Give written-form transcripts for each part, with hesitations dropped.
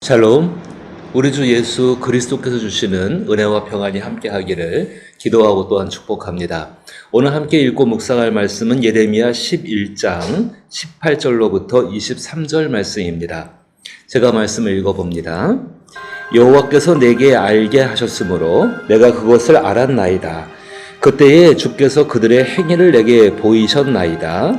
샬롬, 우리 주 예수 그리스도께서 주시는 은혜와 평안이 함께 하기를 기도하고 또한 축복합니다. 오늘 함께 읽고 묵상할 말씀은 예레미야 11장 18절로부터 23절 말씀입니다. 제가 말씀을 읽어봅니다. 여호와께서 내게 알게 하셨으므로 내가 그것을 알았나이다. 그때에 주께서 그들의 행위를 내게 보이셨나이다.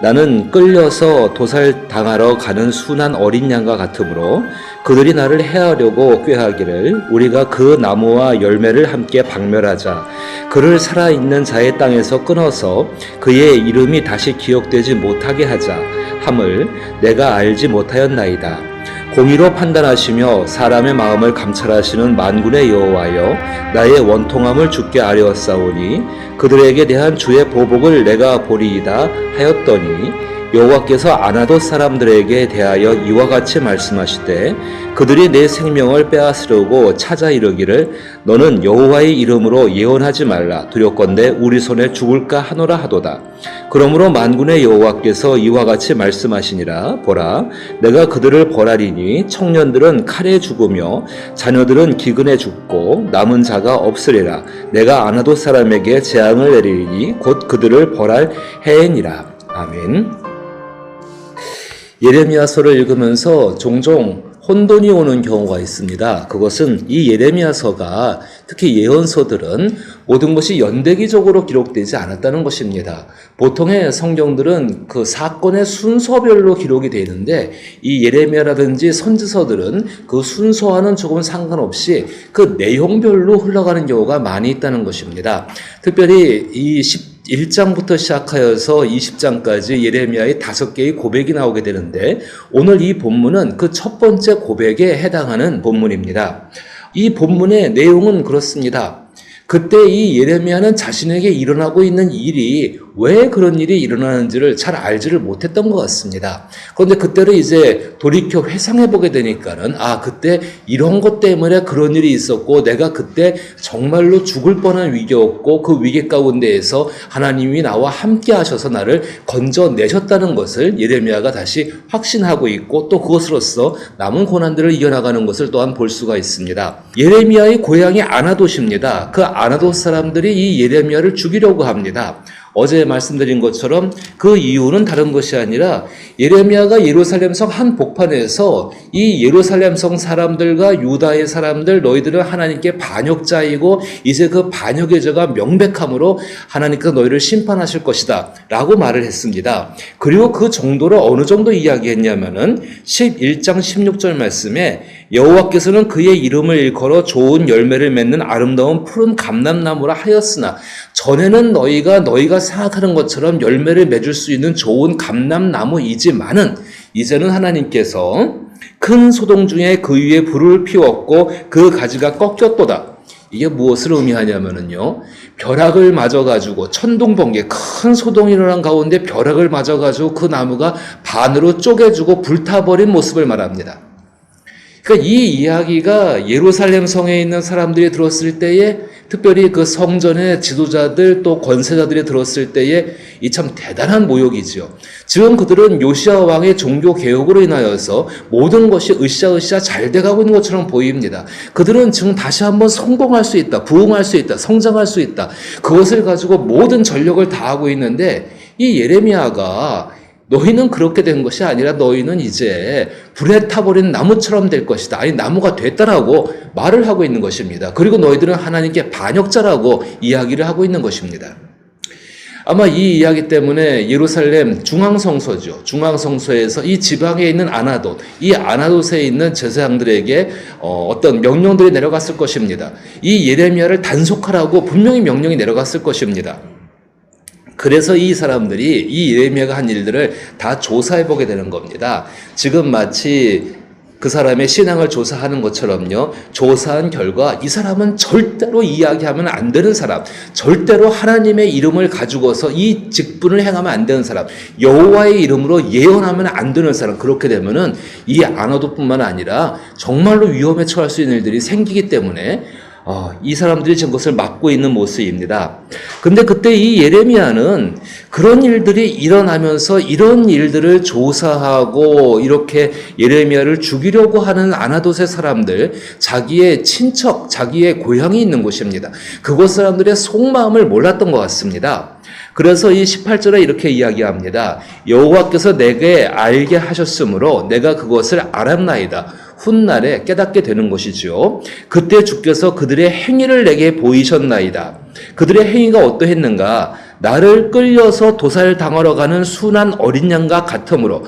나는 끌려서 도살당하러 가는 순한 어린 양과 같으므로 그들이 나를 해하려고 꾀하기를 우리가 그 나무와 열매를 함께 박멸하자. 그를 살아있는 자의 땅에서 끊어서 그의 이름이 다시 기억되지 못하게 하자 함을 내가 알지 못하였나이다. 공의로 판단하시며 사람의 마음을 감찰하시는 만군의 여호와여, 나의 원통함을 주께 아뢰었사오니 그들에게 대한 주의 보복을 내가 보리이다 하였더니 여호와께서 아나돗 사람들에게 대하여 이와 같이 말씀하시되 그들이 내 생명을 빼앗으려고 찾아 이르기를 너는 여호와의 이름으로 예언하지 말라. 두렵건대 우리 손에 죽을까 하노라 하도다. 그러므로 만군의 여호와께서 이와 같이 말씀하시니라. 보라, 내가 그들을 벌하리니 청년들은 칼에 죽으며 자녀들은 기근에 죽고 남은 자가 없으리라. 내가 아나돗 사람에게 재앙을 내리니 곧 그들을 벌할 해이니라. 아멘. 예레미야서를 읽으면서 종종 혼돈이 오는 경우가 있습니다. 그것은 이 예레미야서가 특히 예언서들은 모든 것이 연대기적으로 기록되지 않았다는 것입니다. 보통의 성경들은 그 사건의 순서별로 기록이 되어 있는데 이 예레미야라든지 선지서들은 그 순서와는 조금 상관없이 그 내용별로 흘러가는 경우가 많이 있다는 것입니다. 특별히 이 1장부터 시작하여서 20장까지 예레미야의 5개의 고백이 나오게 되는데 오늘 이 본문은 그 첫 번째 고백에 해당하는 본문입니다. 이 본문의 내용은 그렇습니다. 그때 이 예레미야는 자신에게 일어나고 있는 일이 왜 그런 일이 일어나는지를 잘 알지를 못했던 것 같습니다. 그런데 그때를 이제 돌이켜 회상해보게 되니까는 그때 이런 것 때문에 그런 일이 있었고 내가 그때 정말로 죽을 뻔한 위기였고 그 위기 가운데에서 하나님이 나와 함께 하셔서 나를 건져내셨다는 것을 예레미야가 다시 확신하고 있고 또 그것으로서 남은 고난들을 이겨나가는 것을 또한 볼 수가 있습니다. 예레미야의 고향이 아나돗입니다. 그 아나돗 사람들이 이 예레미야를 죽이려고 합니다. 어제 말씀드린 것처럼 그 이유는 다른 것이 아니라 예레미야가 예루살렘성 한 복판에서 이 예루살렘성 사람들과 유다의 사람들 너희들은 하나님께 반역자이고 이제 그 반역의 죄가 명백함으로 하나님께서 너희를 심판하실 것이다 라고 말을 했습니다. 그리고 그 정도를 어느 정도 이야기했냐면은 11장 16절 말씀에 여호와께서는 그의 이름을 일컬어 좋은 열매를 맺는 아름다운 푸른 감람나무라 하였으나 전에는 너희가 생각하는 것처럼 열매를 맺을 수 있는 좋은 감람나무이지만은 이제는 하나님께서 큰 소동 중에 그 위에 불을 피웠고 그 가지가 꺾였도다. 이게 무엇을 의미하냐면은요, 벼락을 맞아가지고 천둥번개 큰 소동이 일어난 가운데 벼락을 맞아가지고 그 나무가 반으로 쪼개지고 불타버린 모습을 말합니다. 그러니까 이 이야기가 예루살렘 성에 있는 사람들이 들었을 때에 특별히 그 성전의 지도자들 또 권세자들이 들었을 때에 이 참 대단한 모욕이지요. 지금 그들은 요시야 왕의 종교 개혁으로 인하여서 모든 것이 으쌰으쌰 잘 돼가고 있는 것처럼 보입니다. 그들은 지금 다시 한번 성공할 수 있다, 부흥할 수 있다, 성장할 수 있다. 그것을 가지고 모든 전력을 다하고 있는데 이 예레미야가 너희는 그렇게 된 것이 아니라 너희는 이제 불에 타버린 나무처럼 될 것이다. 아니 나무가 됐다라고 말을 하고 있는 것입니다. 그리고 너희들은 하나님께 반역자라고 이야기를 하고 있는 것입니다. 아마 이 이야기 때문에 예루살렘 중앙성소죠. 중앙성소에서 이 지방에 있는 아나돗, 이 아나돗에 있는 제사장들에게 어떤 명령들이 내려갔을 것입니다. 이 예레미야를 단속하라고 분명히 명령이 내려갔을 것입니다. 그래서 이 사람들이 이 예레미야가 한 일들을 다 조사해보게 되는 겁니다. 지금 마치 그 사람의 신앙을 조사하는 것처럼요. 조사한 결과 이 사람은 절대로 이야기하면 안 되는 사람, 절대로 하나님의 이름을 가지고서 이 직분을 행하면 안 되는 사람, 여호와의 이름으로 예언하면 안 되는 사람. 그렇게 되면은 이 아나돗뿐만 아니라 정말로 위험에 처할 수 있는 일들이 생기기 때문에 이 사람들이 지금 그것을 막고 있는 모습입니다. 근데 그때 이 예레미야는 그런 일들이 일어나면서 이런 일들을 조사하고 이렇게 예레미야를 죽이려고 하는 아나돗의 사람들, 자기의 친척, 자기의 고향이 있는 곳입니다. 그곳 사람들의 속마음을 몰랐던 것 같습니다. 그래서 이 18절에 이렇게 이야기합니다. 여호와께서 내게 알게 하셨으므로 내가 그것을 알았나이다. 훗날에 깨닫게 되는 것이지요. 그때 주께서 그들의 행위를 내게 보이셨나이다. 그들의 행위가 어떠했는가? 나를 끌려서 도살당하러 가는 순한 어린 양과 같으므로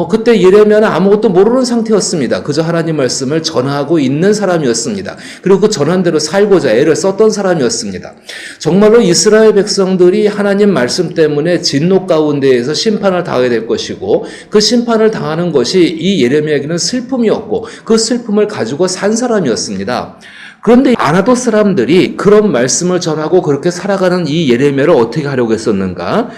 그때 예레미야는 아무것도 모르는 상태였습니다. 그저 하나님 말씀을 전하고 있는 사람이었습니다. 그리고 그 전한 대로 살고자 애를 썼던 사람이었습니다. 정말로 이스라엘 백성들이 하나님 말씀 때문에 진노 가운데에서 심판을 당하게 될 것이고 그 심판을 당하는 것이 이 예레미야에게는 슬픔이었고 그 슬픔을 가지고 산 사람이었습니다. 그런데 아나돗 사람들이 그런 말씀을 전하고 그렇게 살아가는 이 예레미야를 어떻게 하려고 했었는가?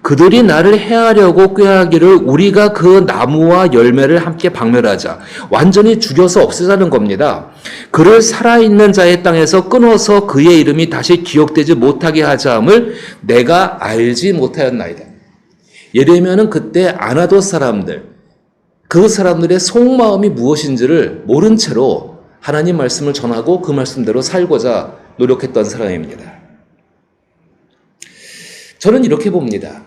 그들이 나를 해하려고 꾀하기를 우리가 그 나무와 열매를 함께 박멸하자. 완전히 죽여서 없애자는 겁니다. 그를 살아있는 자의 땅에서 끊어서 그의 이름이 다시 기억되지 못하게 하자 함을 내가 알지 못하였나이다. 예레미야는 그때 아나돗 사람들, 그 사람들의 속마음이 무엇인지를 모른 채로 하나님 말씀을 전하고 그 말씀대로 살고자 노력했던 사람입니다. 저는 이렇게 봅니다.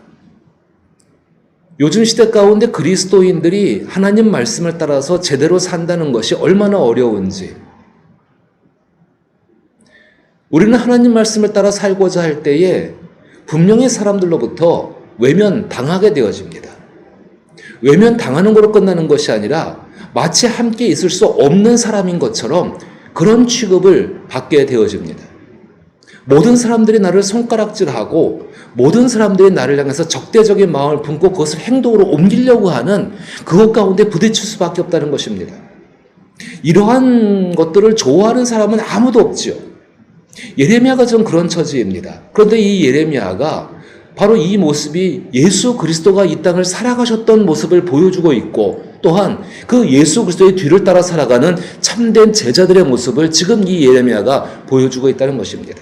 요즘 시대 가운데 그리스도인들이 하나님 말씀을 따라서 제대로 산다는 것이 얼마나 어려운지, 우리는 하나님 말씀을 따라 살고자 할 때에 분명히 사람들로부터 외면당하게 되어집니다. 외면당하는 것으로 끝나는 것이 아니라 마치 함께 있을 수 없는 사람인 것처럼 그런 취급을 받게 되어집니다. 모든 사람들이 나를 손가락질하고 모든 사람들이 나를 향해서 적대적인 마음을 품고 그것을 행동으로 옮기려고 하는 그것 가운데 부딪힐 수밖에 없다는 것입니다. 이러한 것들을 좋아하는 사람은 아무도 없지요. 예레미야가 좀 그런 처지입니다. 그런데 이 예레미야가 바로 이 모습이 예수 그리스도가 이 땅을 살아가셨던 모습을 보여주고 있고 또한 그 예수 그리스도의 뒤를 따라 살아가는 참된 제자들의 모습을 지금 이 예레미야가 보여주고 있다는 것입니다.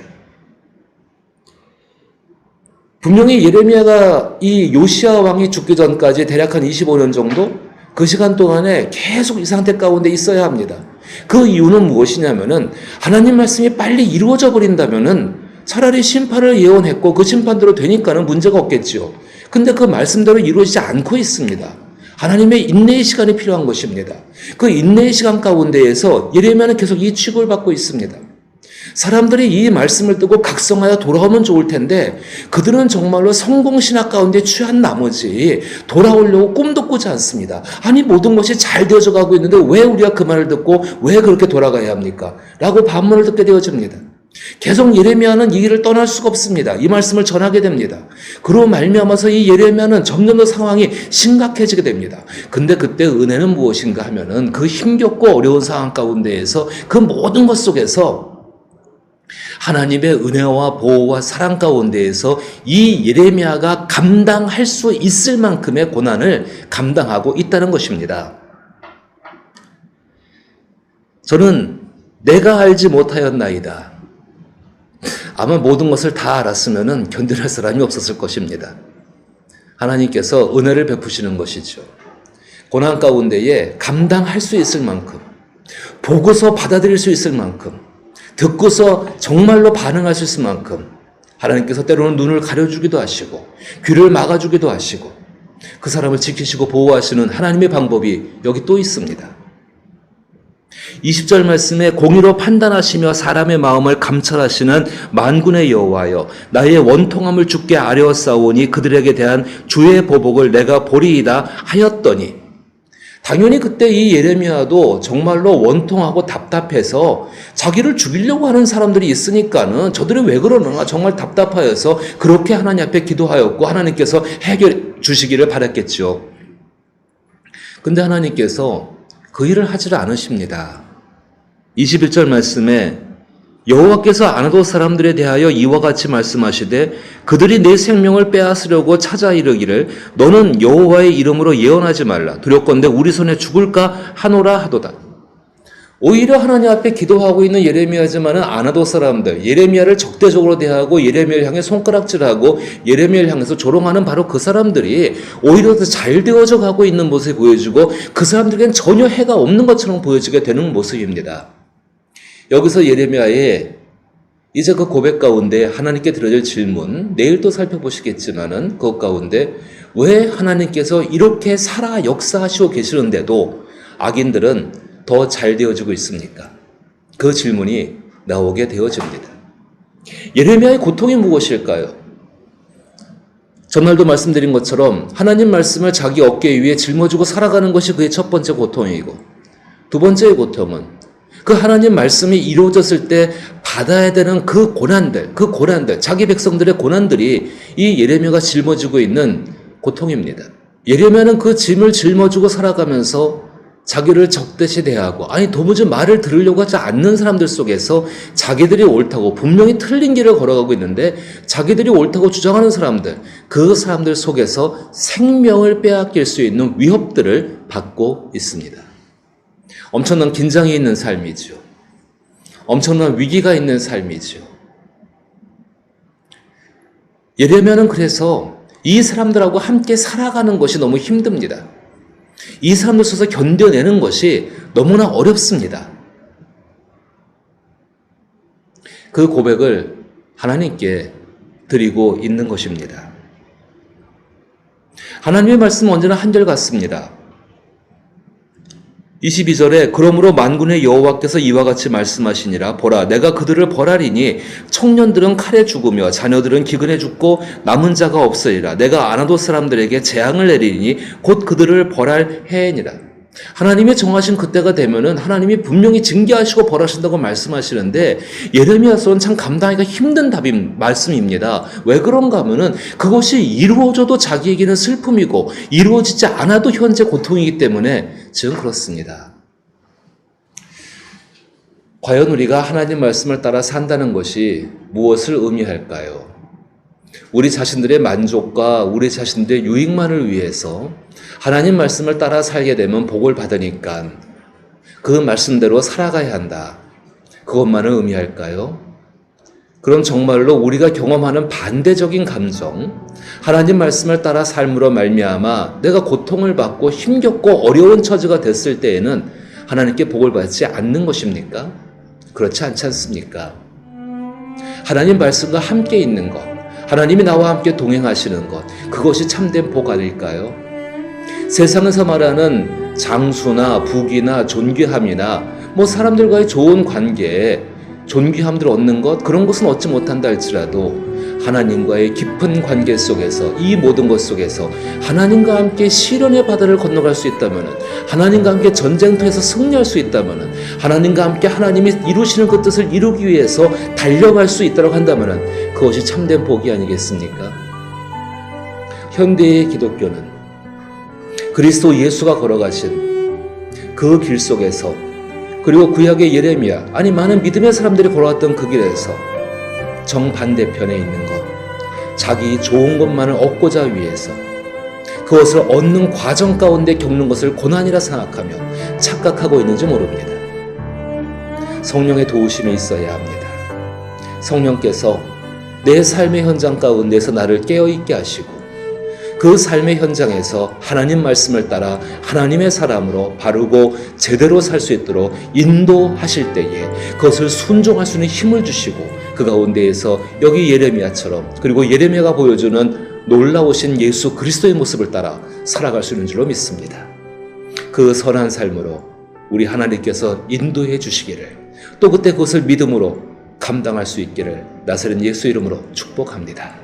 분명히 예레미야가 이 요시야 왕이 죽기 전까지 대략 한 25년 정도 그 시간 동안에 계속 이 상태 가운데 있어야 합니다. 그 이유는 무엇이냐면은 하나님 말씀이 빨리 이루어져 버린다면은 차라리 심판을 예언했고 그 심판대로 되니까는 문제가 없겠지요. 근데 그 말씀대로 이루어지지 않고 있습니다. 하나님의 인내의 시간이 필요한 것입니다. 그 인내의 시간 가운데에서 예레미야는 계속 이 취급을 받고 있습니다. 사람들이 이 말씀을 듣고 각성하여 돌아오면 좋을 텐데 그들은 정말로 성공신학 가운데 취한 나머지 돌아오려고 꿈도 꾸지 않습니다. 아니 모든 것이 잘 되어져 가고 있는데 왜 우리가 그 말을 듣고 왜 그렇게 돌아가야 합니까? 라고 반문을 듣게 되어집니다. 계속 예레미야는 이 길을 떠날 수가 없습니다. 이 말씀을 전하게 됩니다. 그로 말미암아서 이 예레미야는 점점 더 상황이 심각해지게 됩니다. 근데 그때 은혜는 무엇인가 하면은 그 힘겹고 어려운 상황 가운데에서 그 모든 것 속에서 하나님의 은혜와 보호와 사랑 가운데에서 이 예레미야가 감당할 수 있을 만큼의 고난을 감당하고 있다는 것입니다. 저는 내가 알지 못하였나이다. 아마 모든 것을 다 알았으면 견뎌낼 사람이 없었을 것입니다. 하나님께서 은혜를 베푸시는 것이죠. 고난 가운데에 감당할 수 있을 만큼, 보고서 받아들일 수 있을 만큼, 듣고서 정말로 반응할 수 있을 만큼 하나님께서 때로는 눈을 가려주기도 하시고 귀를 막아주기도 하시고 그 사람을 지키시고 보호하시는 하나님의 방법이 여기 또 있습니다. 20절 말씀에 공의로 판단하시며 사람의 마음을 감찰하시는 만군의 여호와여 나의 원통함을 주께 아뢰었사오니 그들에게 대한 주의 보복을 내가 보리이다 하였더니 당연히 그때 이 예레미야도 정말로 원통하고 답답해서 자기를 죽이려고 하는 사람들이 있으니까는 저들이 왜 그러는가 정말 답답하여서 그렇게 하나님 앞에 기도하였고 하나님께서 해결해 주시기를 바랐겠죠. 근데 하나님께서 그 일을 하지를 않으십니다. 21절 말씀에 여호와께서 아나돗 사람들에 대하여 이와 같이 말씀하시되 그들이 내 생명을 빼앗으려고 찾아 이르기를 너는 여호와의 이름으로 예언하지 말라 두렵건대 우리 손에 죽을까 하노라 하도다. 오히려 하나님 앞에 기도하고 있는 예레미야지만은 아나도 사람들, 예레미야를 적대적으로 대하고 예레미야를 향해 손가락질하고 예레미야를 향해서 조롱하는 바로 그 사람들이 오히려 더 잘 되어져 가고 있는 모습을 보여주고 그 사람들에겐 전혀 해가 없는 것처럼 보여지게 되는 모습입니다. 여기서 예레미야의 이제 그 고백 가운데 하나님께 드려질 질문, 내일 또 살펴보시겠지만은 그 가운데 왜 하나님께서 이렇게 살아 역사하시고 계시는데도 악인들은 더 잘 되어지고 있습니까? 그 질문이 나오게 되어집니다. 예레미야의 고통이 무엇일까요? 전날도 말씀드린 것처럼 하나님 말씀을 자기 어깨 위에 짊어지고 살아가는 것이 그의 첫 번째 고통이고, 두 번째의 고통은 그 하나님 말씀이 이루어졌을 때 받아야 되는 그 고난들, 자기 백성들의 고난들이 이 예레미야가 짊어지고 있는 고통입니다. 예레미야는 그 짐을 짊어지고 살아가면서 자기를 적대시 대하고, 도무지 말을 들으려고 하지 않는 사람들 속에서 자기들이 옳다고 분명히 틀린 길을 걸어가고 있는데 자기들이 옳다고 주장하는 사람들, 그 사람들 속에서 생명을 빼앗길 수 있는 위협들을 받고 있습니다. 엄청난 긴장이 있는 삶이죠. 엄청난 위기가 있는 삶이죠. 예레미야는 그래서 이 사람들하고 함께 살아가는 것이 너무 힘듭니다. 이 사람들 속에서 견뎌내는 것이 너무나 어렵습니다. 그 고백을 하나님께 드리고 있는 것입니다. 하나님의 말씀은 언제나 한결같습니다. 22절에 그러므로 만군의 여호와께서 이와 같이 말씀하시니라. 보라, 내가 그들을 벌하리니 청년들은 칼에 죽으며 자녀들은 기근에 죽고 남은 자가 없으리라. 내가 아나도 사람들에게 재앙을 내리니 곧 그들을 벌할 해이니라. 하나님이 정하신 그때가 되면은 하나님이 분명히 징계하시고 벌하신다고 말씀하시는데 예레미야서는 참 감당하기가 힘든 말씀입니다. 왜 그런가 하면은 그것이 이루어져도 자기에게는 슬픔이고 이루어지지 않아도 현재 고통이기 때문에 지금 그렇습니다. 과연 우리가 하나님 말씀을 따라 산다는 것이 무엇을 의미할까요? 우리 자신들의 만족과 우리 자신들의 유익만을 위해서 하나님 말씀을 따라 살게 되면 복을 받으니까 그 말씀대로 살아가야 한다. 그것만을 의미할까요? 그럼 정말로 우리가 경험하는 반대적인 감정, 하나님 말씀을 따라 삶으로 말미암아 내가 고통을 받고 힘겹고 어려운 처지가 됐을 때에는 하나님께 복을 받지 않는 것입니까? 그렇지 않지 않습니까? 하나님 말씀과 함께 있는 것, 하나님이 나와 함께 동행하시는 것, 그것이 참된 복 아닐까요? 세상에서 말하는 장수나 부귀나 존귀함이나 사람들과의 좋은 관계에 존귀함들 얻는 것, 그런 것은 얻지 못한다 할지라도 하나님과의 깊은 관계 속에서, 이 모든 것 속에서 하나님과 함께 시련의 바다를 건너갈 수 있다면, 하나님과 함께 전쟁터에서 승리할 수 있다면, 하나님과 함께 하나님이 이루시는 그 뜻을 이루기 위해서 달려갈 수 있도록 한다면 그것이 참된 복이 아니겠습니까? 현대의 기독교는 그리스도 예수가 걸어가신 그 길 속에서, 그리고 구약의 예레미야, 많은 믿음의 사람들이 걸어왔던 그 길에서 정반대편에 있는 것, 자기 좋은 것만을 얻고자 위해서 그것을 얻는 과정 가운데 겪는 것을 고난이라 생각하며 착각하고 있는지 모릅니다. 성령의 도우심이 있어야 합니다. 성령께서 내 삶의 현장 가운데서 나를 깨어있게 하시고 그 삶의 현장에서 하나님 말씀을 따라 하나님의 사람으로 바르고 제대로 살 수 있도록 인도하실 때에 그것을 순종할 수 있는 힘을 주시고 그 가운데에서 여기 예레미야처럼, 그리고 예레미야가 보여주는 놀라우신 예수 그리스도의 모습을 따라 살아갈 수 있는 줄로 믿습니다. 그 선한 삶으로 우리 하나님께서 인도해 주시기를, 또 그때 그것을 믿음으로 감당할 수 있기를 나사렛 예수 이름으로 축복합니다.